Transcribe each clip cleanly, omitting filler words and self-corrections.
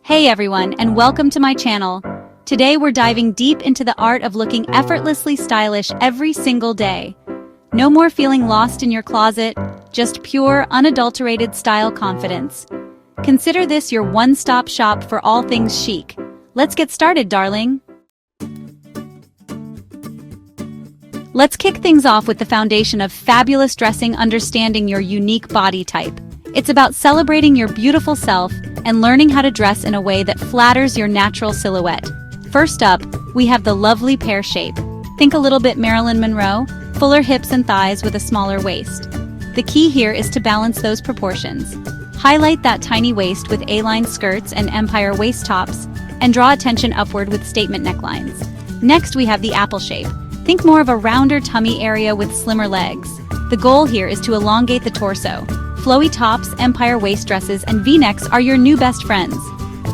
Hey everyone, and welcome to my channel. Today we're diving deep into the art of looking effortlessly stylish every single day. No more feeling lost in your closet, just pure, unadulterated style confidence. Consider this your one-stop shop for all things chic. Let's get started, darling. Let's kick things off with the foundation of fabulous dressing, understanding your unique body type. It's about celebrating your beautiful self and learning how to dress in a way that flatters your natural silhouette. First up, we have the lovely pear shape. Think a little bit Marilyn Monroe, fuller hips and thighs with a smaller waist. The key here is to balance those proportions. Highlight that tiny waist with A-line skirts and empire waist tops, and draw attention upward with statement necklines. Next, we have the apple shape. Think more of a rounder tummy area with slimmer legs. The goal here is to elongate the torso. Flowy tops, empire waist dresses, and V-necks are your new best friends.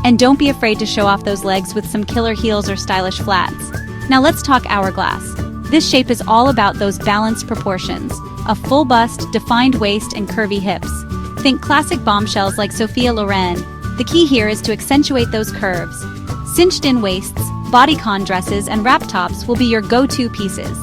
And don't be afraid to show off those legs with some killer heels or stylish flats. Now let's talk hourglass. This shape is all about those balanced proportions. A full bust, defined waist, and curvy hips. Think classic bombshells like Sophia Loren. The key here is to accentuate those curves. Cinched-in waists, bodycon dresses, and wrap tops will be your go-to pieces.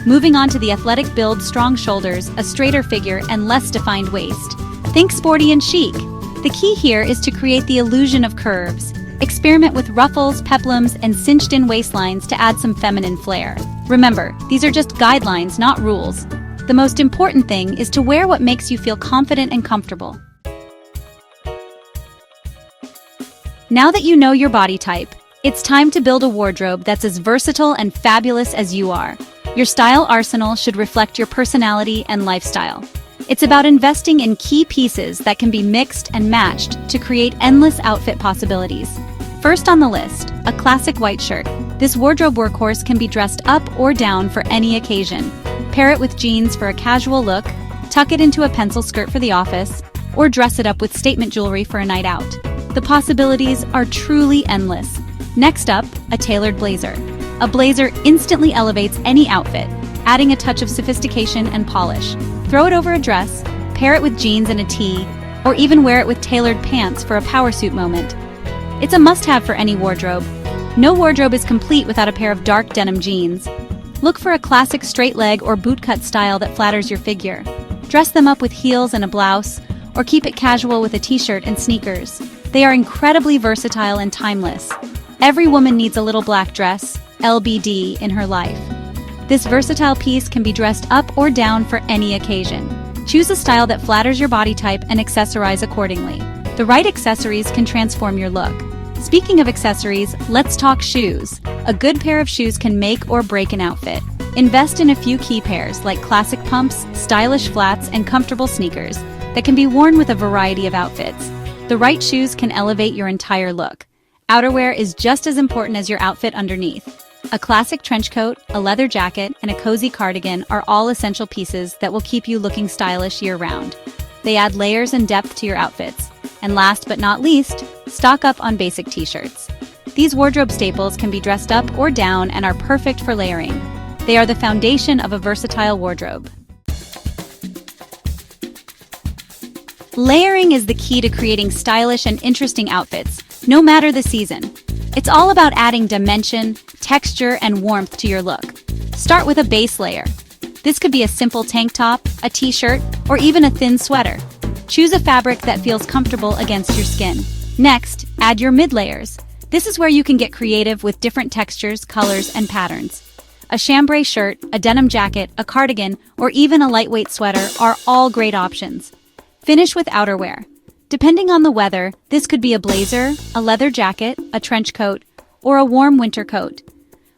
Moving on to the athletic build, strong shoulders, a straighter figure, and less defined waist. Think sporty and chic. The key here is to create the illusion of curves. Experiment with ruffles, peplums, and cinched-in waistlines to add some feminine flair. Remember, these are just guidelines, not rules. The most important thing is to wear what makes you feel confident and comfortable. Now that you know your body type, it's time to build a wardrobe that's as versatile and fabulous as you are. Your style arsenal should reflect your personality and lifestyle. It's about investing in key pieces that can be mixed and matched to create endless outfit possibilities. First on the list, a classic white shirt. This wardrobe workhorse can be dressed up or down for any occasion. Pair it with jeans for a casual look, tuck it into a pencil skirt for the office, or dress it up with statement jewelry for a night out. The possibilities are truly endless. Next up, a tailored blazer. A blazer instantly elevates any outfit, adding a touch of sophistication and polish. Throw it over a dress, pair it with jeans and a tee, or even wear it with tailored pants for a power suit moment. It's a must-have for any wardrobe. No wardrobe is complete without a pair of dark denim jeans. Look for a classic straight leg or bootcut style that flatters your figure. Dress them up with heels and a blouse, or keep it casual with a t-shirt and sneakers. They are incredibly versatile and timeless. Every woman needs a little black dress, LBD, in her life. This versatile piece can be dressed up or down for any occasion. Choose a style that flatters your body type and accessorize accordingly. The right accessories can transform your look. Speaking of accessories, let's talk shoes. A good pair of shoes can make or break an outfit. Invest in a few key pairs like classic pumps, stylish flats, and comfortable sneakers that can be worn with a variety of outfits. The right shoes can elevate your entire look. Outerwear is just as important as your outfit underneath. A classic trench coat, a leather jacket, and a cozy cardigan are all essential pieces that will keep you looking stylish year-round. They add layers and depth to your outfits. And last but not least, stock up on basic t-shirts. These wardrobe staples can be dressed up or down and are perfect for layering. They are the foundation of a versatile wardrobe. Layering is the key to creating stylish and interesting outfits, no matter the season. It's all about adding dimension, texture, and warmth to your look. Start with a base layer. This could be a simple tank top, a t-shirt, or even a thin sweater. Choose a fabric that feels comfortable against your skin. Next, add your mid-layers. This is where you can get creative with different textures, colors, and patterns. A chambray shirt, a denim jacket, a cardigan, or even a lightweight sweater are all great options. Finish with outerwear. Depending on the weather, this could be a blazer, a leather jacket, a trench coat, or a warm winter coat.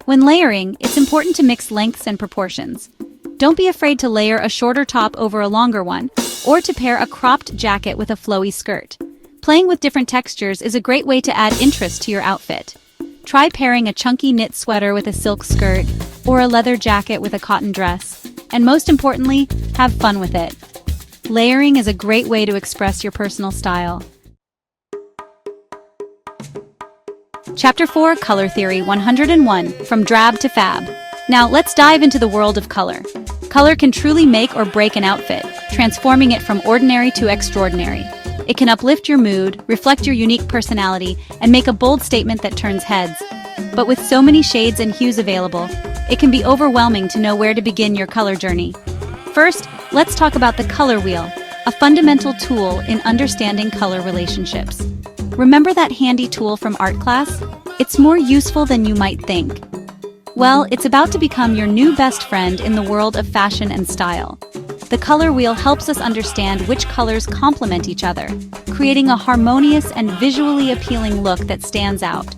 When layering, it's important to mix lengths and proportions. Don't be afraid to layer a shorter top over a longer one, or to pair a cropped jacket with a flowy skirt. Playing with different textures is a great way to add interest to your outfit. Try pairing a chunky knit sweater with a silk skirt, or a leather jacket with a cotton dress. And most importantly, have fun with it. Layering is a great way to express your personal style. Chapter 4, Color Theory 101, From Drab to Fab. Now let's dive into the world of color. Color can truly make or break an outfit, transforming it from ordinary to extraordinary. It can uplift your mood, reflect your unique personality, and make a bold statement that turns heads. But with so many shades and hues available, it can be overwhelming to know where to begin your color journey. First, let's talk about the color wheel, a fundamental tool in understanding color relationships. Remember that handy tool from art class? It's more useful than you might think. Well, it's about to become your new best friend in the world of fashion and style. The color wheel helps us understand which colors complement each other, creating a harmonious and visually appealing look that stands out.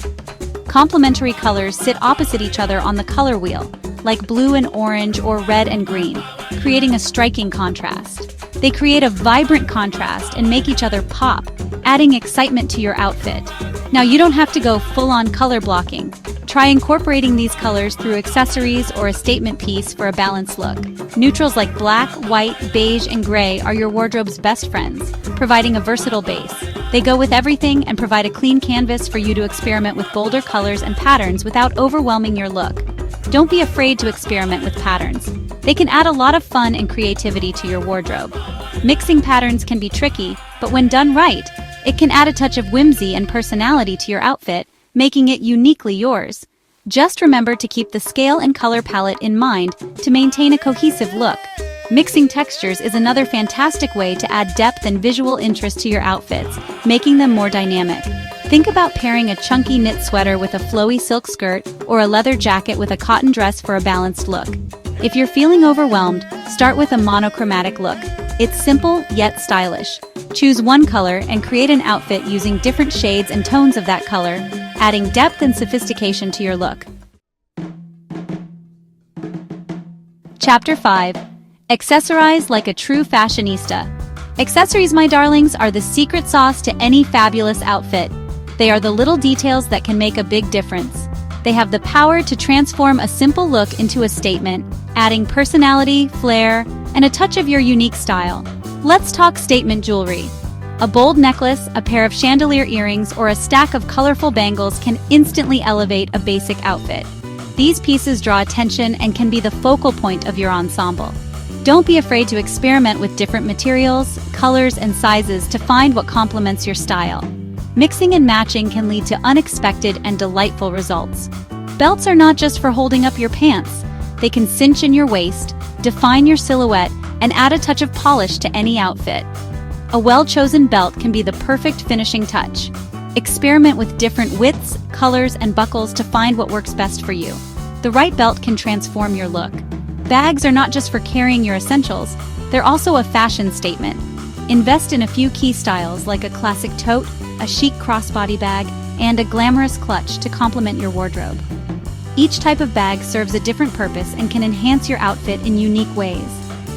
Complementary colors sit opposite each other on the color wheel, like blue and orange or red and green, creating a striking contrast. They create a vibrant contrast and make each other pop, adding excitement to your outfit. Now, you don't have to go full-on color blocking. Try incorporating these colors through accessories or a statement piece for a balanced look. Neutrals like black, white, beige, and gray are your wardrobe's best friends, providing a versatile base. They go with everything and provide a clean canvas for you to experiment with bolder colors and patterns without overwhelming your look. Don't be afraid to experiment with patterns. They can add a lot of fun and creativity to your wardrobe. Mixing patterns can be tricky, but when done right, it can add a touch of whimsy and personality to your outfit, making it uniquely yours. Just remember to keep the scale and color palette in mind to maintain a cohesive look. Mixing textures is another fantastic way to add depth and visual interest to your outfits, making them more dynamic. Think about pairing a chunky knit sweater with a flowy silk skirt or a leather jacket with a cotton dress for a balanced look. If you're feeling overwhelmed, start with a monochromatic look. It's simple yet stylish. Choose one color and create an outfit using different shades and tones of that color, adding depth and sophistication to your look. Chapter 5. Accessorize like a true fashionista. Accessories, my darlings, are the secret sauce to any fabulous outfit. They are the little details that can make a big difference. They have the power to transform a simple look into a statement, adding personality, flair, and a touch of your unique style. Let's talk statement jewelry. A bold necklace, a pair of chandelier earrings, or a stack of colorful bangles can instantly elevate a basic outfit. These pieces draw attention and can be the focal point of your ensemble. Don't be afraid to experiment with different materials, colors, and sizes to find what complements your style. Mixing and matching can lead to unexpected and delightful results. Belts are not just for holding up your pants. They can cinch in your waist, define your silhouette, and add a touch of polish to any outfit. A well-chosen belt can be the perfect finishing touch. Experiment with different widths, colors, and buckles to find what works best for you. The right belt can transform your look. Bags are not just for carrying your essentials, they're also a fashion statement. Invest in a few key styles like a classic tote, a chic crossbody bag, and a glamorous clutch to complement your wardrobe. Each type of bag serves a different purpose and can enhance your outfit in unique ways.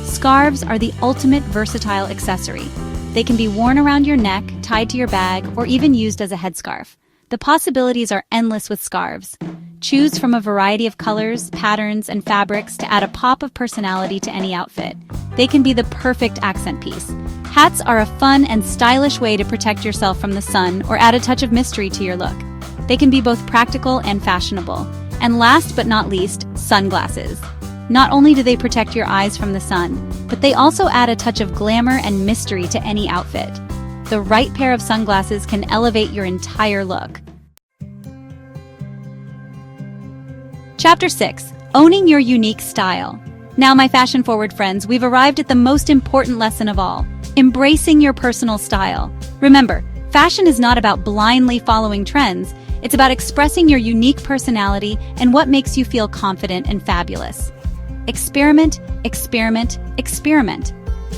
Scarves are the ultimate versatile accessory. They can be worn around your neck, tied to your bag, or even used as a headscarf. The possibilities are endless with scarves. Choose from a variety of colors, patterns, and fabrics to add a pop of personality to any outfit. They can be the perfect accent piece. Hats are a fun and stylish way to protect yourself from the sun or add a touch of mystery to your look. They can be both practical and fashionable. And last but not least, sunglasses. Not only do they protect your eyes from the sun, but they also add a touch of glamour and mystery to any outfit. The right pair of sunglasses can elevate your entire look. Chapter 6. Owning your unique style. Now, my fashion-forward friends, we've arrived at the most important lesson of all, embracing your personal style. Remember, fashion is not about blindly following trends. It's about expressing your unique personality and what makes you feel confident and fabulous. Experiment, experiment, experiment.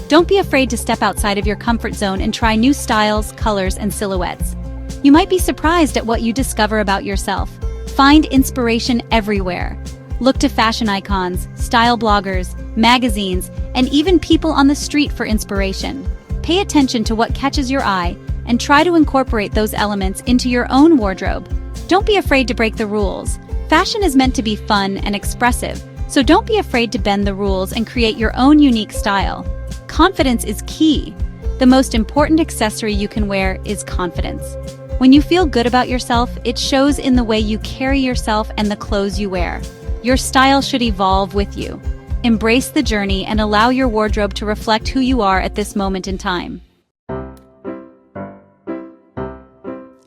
Don't be afraid to step outside of your comfort zone and try new styles, colors, and silhouettes. You might be surprised at what you discover about yourself. Find inspiration everywhere. Look to fashion icons, style bloggers, magazines, and even people on the street for inspiration. Pay attention to what catches your eye and try to incorporate those elements into your own wardrobe. Don't be afraid to break the rules. Fashion is meant to be fun and expressive, so don't be afraid to bend the rules and create your own unique style. Confidence is key. The most important accessory you can wear is confidence. When you feel good about yourself, it shows in the way you carry yourself and the clothes you wear. Your style should evolve with you. Embrace the journey and allow your wardrobe to reflect who you are at this moment in time.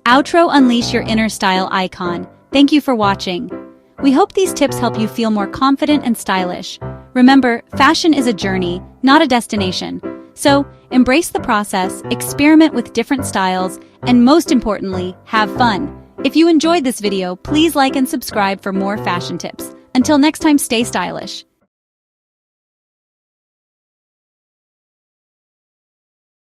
Outro: unleash your inner style icon. Thank you for watching. We hope these tips help you feel more confident and stylish. Remember, fashion is a journey, not a destination. So, embrace the process, experiment with different styles, and most importantly, have fun. If you enjoyed this video, please like and subscribe for more fashion tips. Until next time, stay stylish.